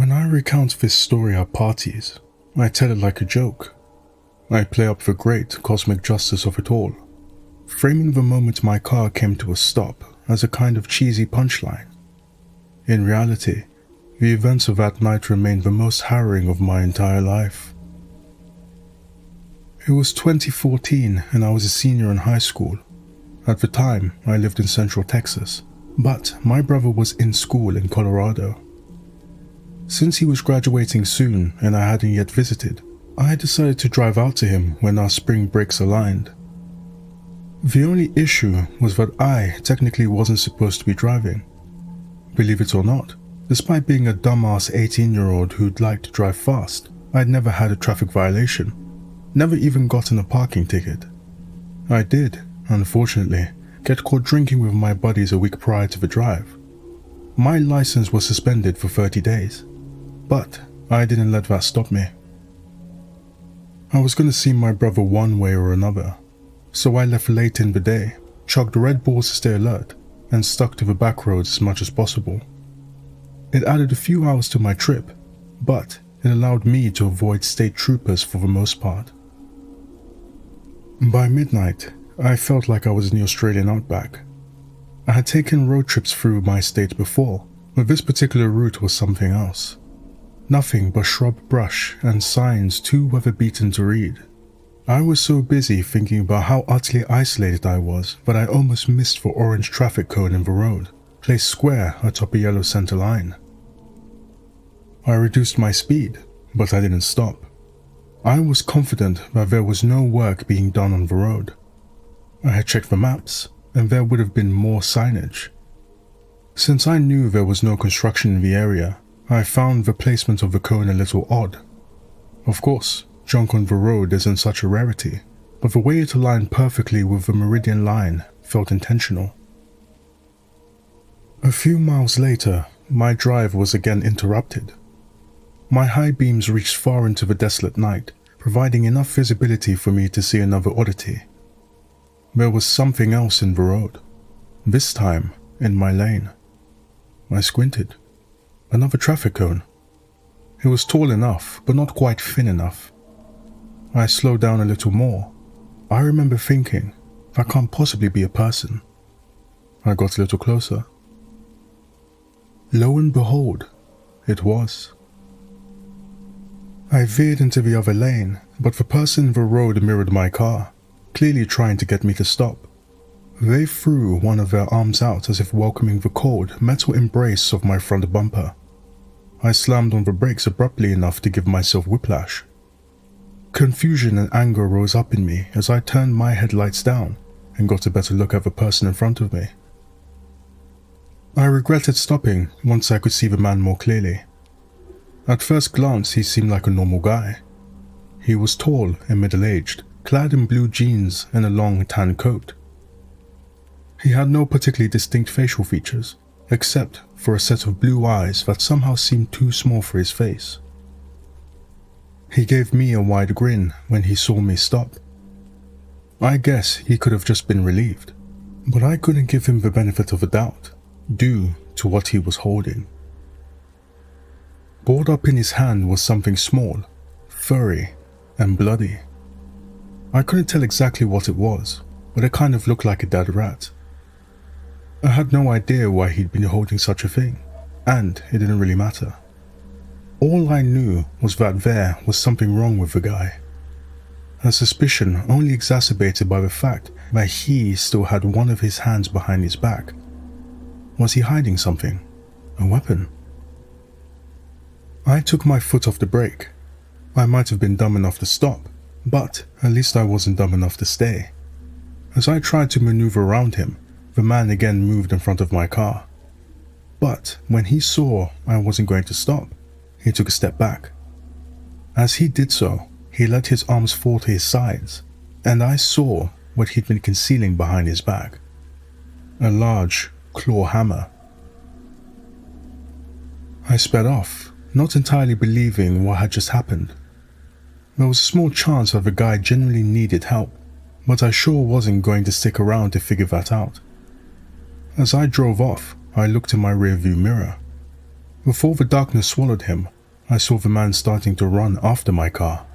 When I recount this story at parties, I tell it like a joke. I play up the great cosmic justice of it all, framing the moment my car came to a stop as a kind of cheesy punchline. In reality, the events of that night remain the most harrowing of my entire life. It was 2014 and I was a senior in high school. At the time, I lived in Central Texas, but my brother was in school in Colorado. Since he was graduating soon and I hadn't yet visited, I decided to drive out to him when our spring breaks aligned. The only issue was that I technically wasn't supposed to be driving. Believe it or not, despite being a dumbass 18-year-old who'd like to drive fast, I'd never had a traffic violation, never even gotten a parking ticket. I did, unfortunately, get caught drinking with my buddies a week prior to the drive. My license was suspended for 30 days, but I didn't let that stop me. I was going to see my brother one way or another, so I left late in the day, chugged Red Bulls to stay alert, and stuck to the back roads as much as possible. It added a few hours to my trip, but it allowed me to avoid state troopers for the most part. By midnight, I felt like I was in the Australian outback. I had taken road trips through my state before, but this particular route was something else. Nothing but shrub brush and signs too weather-beaten to read. I was so busy thinking about how utterly isolated I was that I almost missed the orange traffic cone in the road, placed square atop a yellow center line. I reduced my speed, but I didn't stop. I was confident that there was no work being done on the road. I had checked the maps, and there would have been more signage. Since I knew there was no construction in the area, I found the placement of the cone a little odd. Of course, junk on the road isn't such a rarity, but the way it aligned perfectly with the meridian line felt intentional. A few miles later, my drive was again interrupted. My high beams reached far into the desolate night, providing enough visibility for me to see another oddity. There was something else in the road, this time in my lane. I squinted. Another traffic cone. It was tall enough, but not quite thin enough. I slowed down a little more. I remember thinking, that can't possibly be a person. I got a little closer. Lo and behold, it was. I veered into the other lane, but the person in the road mirrored my car, clearly trying to get me to stop. They threw one of their arms out as if welcoming the cold, metal embrace of my front bumper. I slammed on the brakes abruptly enough to give myself whiplash. Confusion and anger rose up in me as I turned my headlights down and got a better look at the person in front of me. I regretted stopping once I could see the man more clearly. At first glance, he seemed like a normal guy. He was tall and middle-aged, clad in blue jeans and a long tan coat. He had no particularly distinct facial features, except for a set of blue eyes that somehow seemed too small for his face. He gave me a wide grin when he saw me stop. I guess he could have just been relieved, but I couldn't give him the benefit of the doubt, due to what he was holding. Balled up in his hand was something small, furry, and bloody. I couldn't tell exactly what it was, but it kind of looked like a dead rat. I had no idea why he'd been holding such a thing, and it didn't really matter. All I knew was that there was something wrong with the guy. A suspicion only exacerbated by the fact that he still had one of his hands behind his back. Was he hiding something? A weapon? I took my foot off the brake. I might have been dumb enough to stop, but at least I wasn't dumb enough to stay. As I tried to maneuver around him, the man again moved in front of my car. But when he saw I wasn't going to stop, he took a step back. As he did so, he let his arms fall to his sides, and I saw what he'd been concealing behind his back. A large claw hammer. I sped off, not entirely believing what had just happened. There was a small chance that the guy genuinely needed help, but I sure wasn't going to stick around to figure that out. As I drove off, I looked in my rearview mirror. Before the darkness swallowed him, I saw the man starting to run after my car.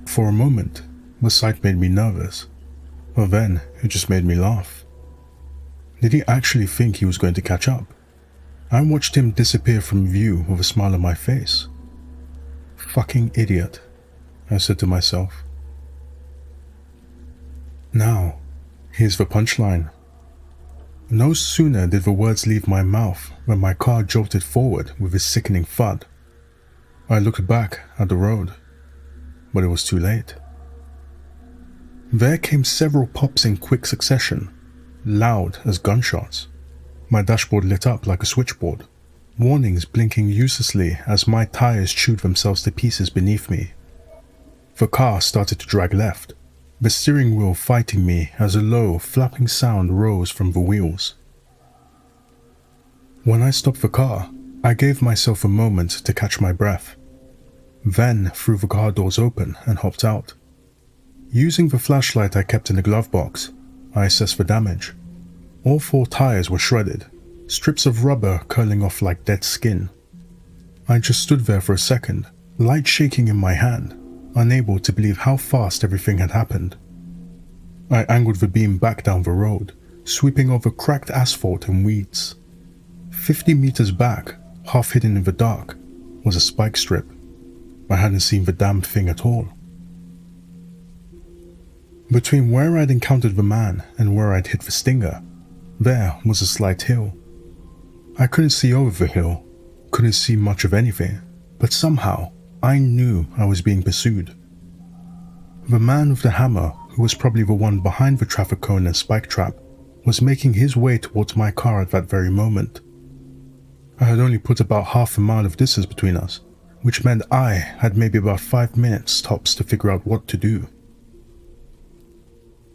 For a moment, the sight made me nervous, but then it just made me laugh. Did he actually think he was going to catch up? I watched him disappear from view with a smile on my face. Fucking idiot, I said to myself. Now, here's the punchline. No sooner did the words leave my mouth when my car jolted forward with a sickening thud. I looked back at the road, but it was too late. There came several pops in quick succession, loud as gunshots. My dashboard lit up like a switchboard, warnings blinking uselessly as my tires chewed themselves to pieces beneath me. The car started to drag left, the steering wheel fighting me as a low, flapping sound rose from the wheels. When I stopped the car, I gave myself a moment to catch my breath, then threw the car doors open and hopped out. Using the flashlight I kept in the glove box, I assessed the damage. All 4 tires were shredded, strips of rubber curling off like dead skin. I just stood there for a second, light shaking in my hand, unable to believe how fast everything had happened. I angled the beam back down the road, sweeping over cracked asphalt and weeds. 50 meters back, half hidden in the dark, was a spike strip. I hadn't seen the damn thing at all. Between where I'd encountered the man and where I'd hit the stinger, there was a slight hill. I couldn't see over the hill, couldn't see much of anything, but somehow I knew I was being pursued. The man with the hammer, who was probably the one behind the traffic cone and spike trap, was making his way towards my car at that very moment. I had only put about half a mile of distance between us, which meant I had maybe about 5 minutes tops to figure out what to do.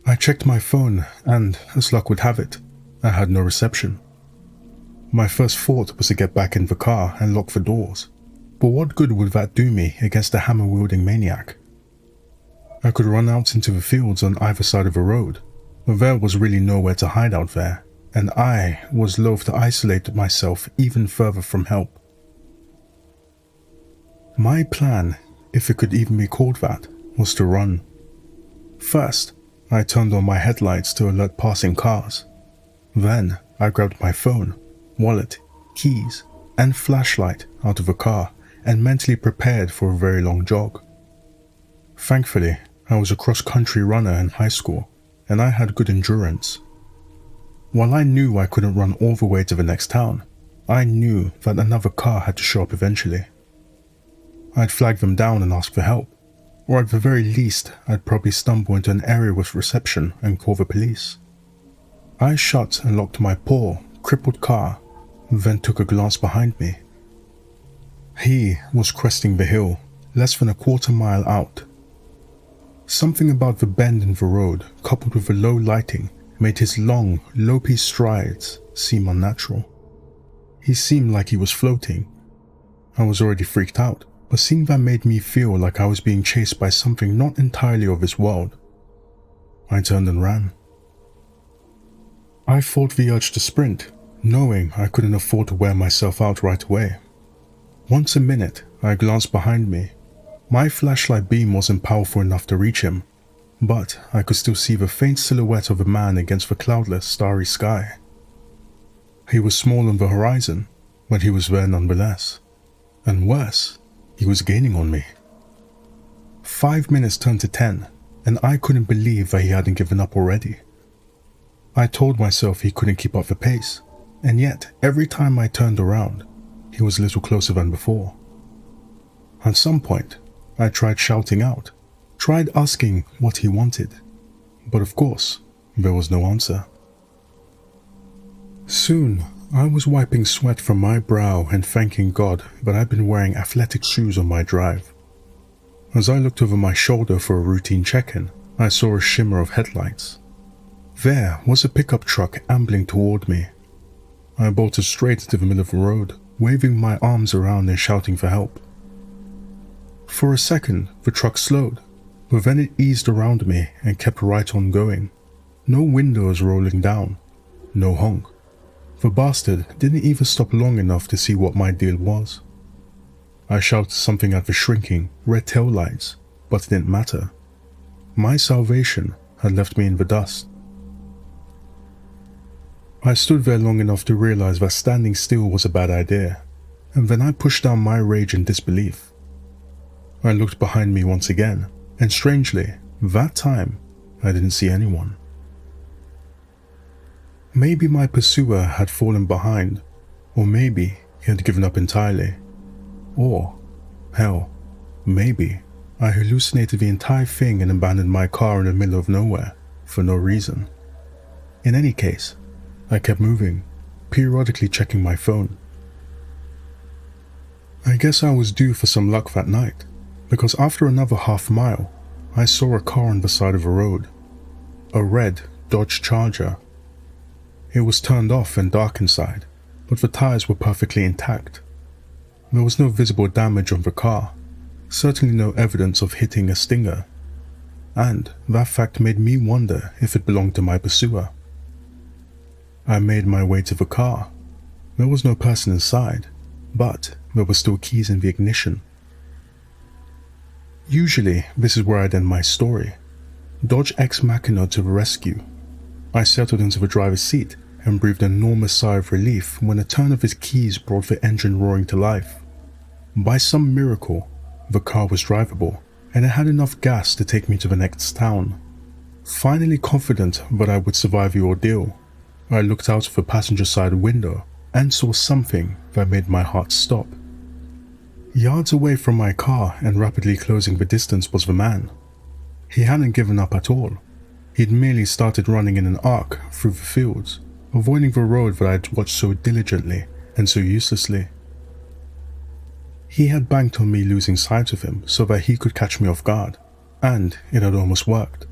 I checked my phone and, as luck would have it, I had no reception. My first thought was to get back in the car and lock the doors, but what good would that do me against a hammer-wielding maniac? I could run out into the fields on either side of the road, but there was really nowhere to hide out there, and I was loath to isolate myself even further from help. My plan, if it could even be called that, was to run. First, I turned on my headlights to alert passing cars. Then, I grabbed my phone, wallet, keys, and flashlight out of the car and mentally prepared for a very long jog. Thankfully, I was a cross-country runner in high school, and I had good endurance. While I knew I couldn't run all the way to the next town, I knew that another car had to show up eventually. I'd flag them down and ask for help, or at the very least, I'd probably stumble into an area with reception and call the police. I shut and locked my poor, crippled car, then took a glance behind me. He was cresting the hill, less than a quarter mile out. Something about the bend in the road, coupled with the low lighting, made his long, lopey strides seem unnatural. He seemed like he was floating. I was already freaked out, but seeing that made me feel like I was being chased by something not entirely of this world. I turned and ran. I fought the urge to sprint, knowing I couldn't afford to wear myself out right away. Once a minute, I glanced behind me. My flashlight beam wasn't powerful enough to reach him, but I could still see the faint silhouette of a man against the cloudless, starry sky. He was small on the horizon, but he was there nonetheless. And worse, he was gaining on me. 5 minutes turned to 10, and I couldn't believe that he hadn't given up already. I told myself he couldn't keep up the pace, and yet every time I turned around, he was a little closer than before. At some point, I tried shouting out, tried asking what he wanted, but of course, there was no answer. Soon, I was wiping sweat from my brow and thanking God that I'd been wearing athletic shoes on my drive. As I looked over my shoulder for a routine check-in, I saw a shimmer of headlights. There was a pickup truck ambling toward me. I bolted straight into the middle of the road, waving my arms around and shouting for help. For a second, the truck slowed, but then it eased around me and kept right on going. No windows rolling down, no honk. The bastard didn't even stop long enough to see what my deal was. I shouted something at the shrinking, red taillights, but it didn't matter. My salvation had left me in the dust. I stood there long enough to realize that standing still was a bad idea, and then I pushed down my rage and disbelief. I looked behind me once again, and strangely, that time, I didn't see anyone. Maybe my pursuer had fallen behind, or maybe he had given up entirely. Or, hell, maybe I hallucinated the entire thing and abandoned my car in the middle of nowhere for no reason. In any case, I kept moving, periodically checking my phone. I guess I was due for some luck that night, because after another half mile, I saw a car on the side of the road. A red Dodge Charger. It was turned off and dark inside, but the tires were perfectly intact. There was no visible damage on the car, certainly no evidence of hitting a stinger, and that fact made me wonder if it belonged to my pursuer. I made my way to the car. There was no person inside, but there were still keys in the ignition. Usually, this is where I'd end my story. Dodge ex machina to the rescue. I settled into the driver's seat and breathed an enormous sigh of relief when a turn of his keys brought the engine roaring to life. By some miracle, the car was drivable, and it had enough gas to take me to the next town. Finally confident that I would survive the ordeal, I looked out of the passenger side window and saw something that made my heart stop. Yards away from my car and rapidly closing the distance was the man. He hadn't given up at all. He'd merely started running in an arc through the fields, avoiding the road that I'd watched so diligently and so uselessly. He had banked on me losing sight of him so that he could catch me off guard, and it had almost worked.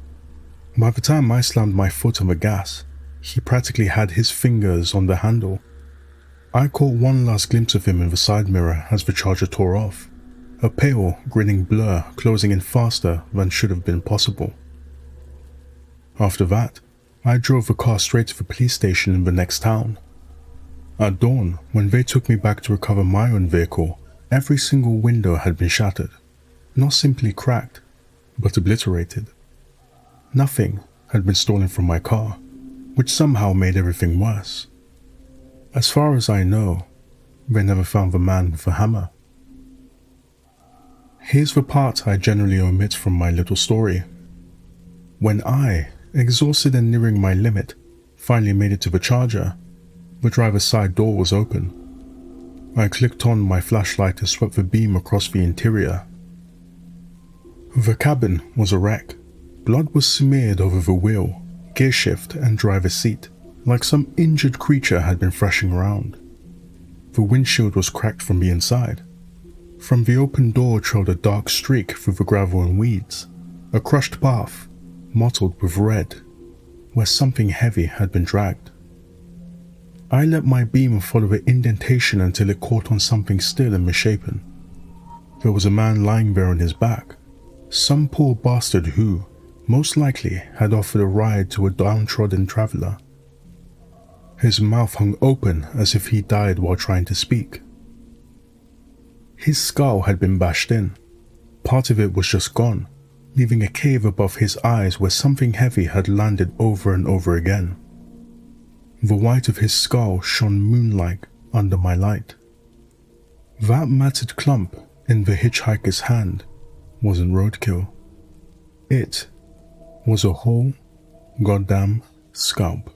By the time I slammed my foot on the gas, he practically had his fingers on the handle. I caught one last glimpse of him in the side mirror as the Charger tore off, a pale, grinning blur closing in faster than should have been possible. After that, I drove the car straight to the police station in the next town. At dawn, when they took me back to recover my own vehicle, every single window had been shattered, not simply cracked, but obliterated. Nothing had been stolen from my car, which somehow made everything worse. As far as I know, they never found the man with the hammer. Here's the part I generally omit from my little story. When I, exhausted and nearing my limit, finally made it to the Charger, the driver's side door was open. I clicked on my flashlight and swept the beam across the interior. The cabin was a wreck. Blood was smeared over the wheel, gearshift and driver's seat, like some injured creature had been thrashing around. The windshield was cracked from the inside. From the open door trailed a dark streak through the gravel and weeds, a crushed path, mottled with red, where something heavy had been dragged. I let my beam follow the indentation until it caught on something still and misshapen. There was a man lying there on his back, some poor bastard who, most likely, had offered a ride to a downtrodden traveler. His mouth hung open as if he died while trying to speak. His skull had been bashed in. Part of it was just gone, leaving a cave above his eyes where something heavy had landed over and over again. The white of his skull shone moon-like under my light. That matted clump in the hitchhiker's hand wasn't roadkill. It was a whole goddamn scalp.